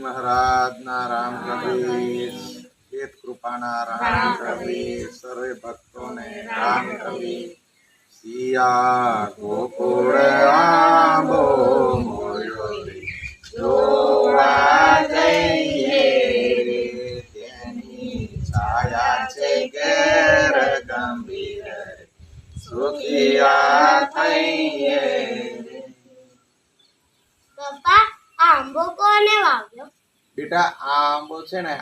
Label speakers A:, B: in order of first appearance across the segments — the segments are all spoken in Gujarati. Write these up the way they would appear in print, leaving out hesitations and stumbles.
A: महाराज ना राम कबीर, खेत कृपाना राम कबीर, सर्वे भक्तों ने राम कबीर। सिया गोकुळ आंबो मोयो रे, જોવા જઈએ રે, તેની છાયા છે ઘેર ગંભીર, સુખિયા થઈએ રે।
B: પપ્પા આ આંબો કોને વાવ્યો?
A: બેટા આ આંબો છે ને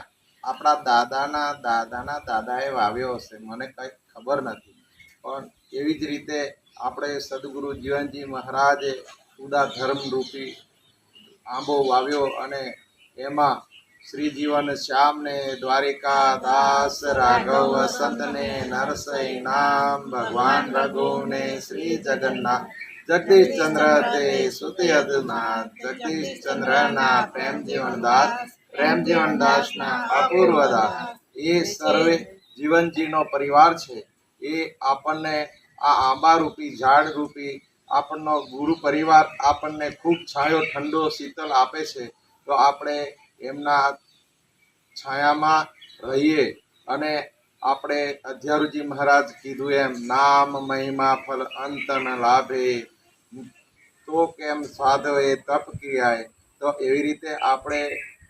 A: આપણા દાદાના દાદાએ વાવ્યો હશે, મને કઈ ખબર નથી, પણ એવી જ રીતે આપણે સદગુરુ જીવનજી મહારાજે ઉદા ધર્મ રૂપી આંબો વાવ્યો અને એમાં શ્રી જીવન શ્યામને, દ્વારિકા દાસ, રાઘવ વસંતને, નરસઈ નામ, ભગવાન રઘુને, શ્રી જગન્નાથ, જગદીશ ચંદ્ર તે સુતી અદનાથ, જગદીશ ચંદ્રના પ્રેમ જીવનદાસના અપૂર્વ દાસ, એ સર્વે જીવનજીનો પરિવાર છે। એ આપણને આ આંબા રૂપી ઝાડ રૂપી આપણનો ગુરુ પરિવાર આપણને ખૂબ છાંયો ઠંડો શીતલ આપે છે। તો આપણે એમના છાયામાં રહીએ અને આપણે અધ્યારુજી મહારાજ કીધું એમ નામ મહિમા ફલ અંત ન લાભે, તો કેમ સાધવે તપ કિયાય। તો એવી રીતે આપણે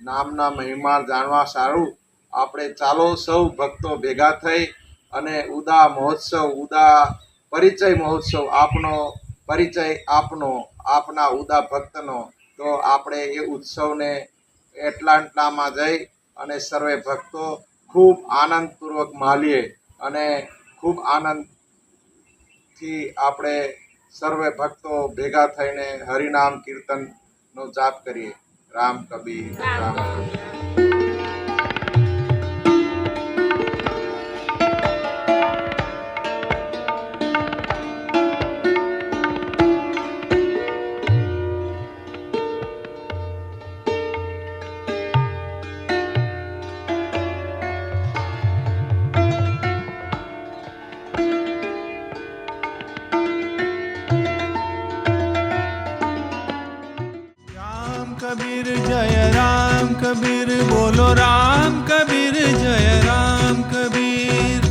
A: નામના મહિમા જાણવા સારું આપણે ચાલો સૌ ભક્તો ભેગા થઈ અને ઉદા મહોત્સવ, ઉદા પરિચય મહોત્સવ, આપનો પરિચય આપના ઉદા ભક્તનો, તો આપણે એ ઉત્સવને એટલાન્ટામાં જઈ અને સર્વે ભક્તો ખૂબ આનંદપૂર્વક માણીએ અને ખૂબ આનંદથી આપણે સર્વે ભક્તો ભેગા થઈને હરિનામ કીર્તનનો જાપ કરીએ। રામ કબીર, રામ કબીર।
C: कबीर जय राम कबीर, बोलो राम कबीर जय राम कबीर।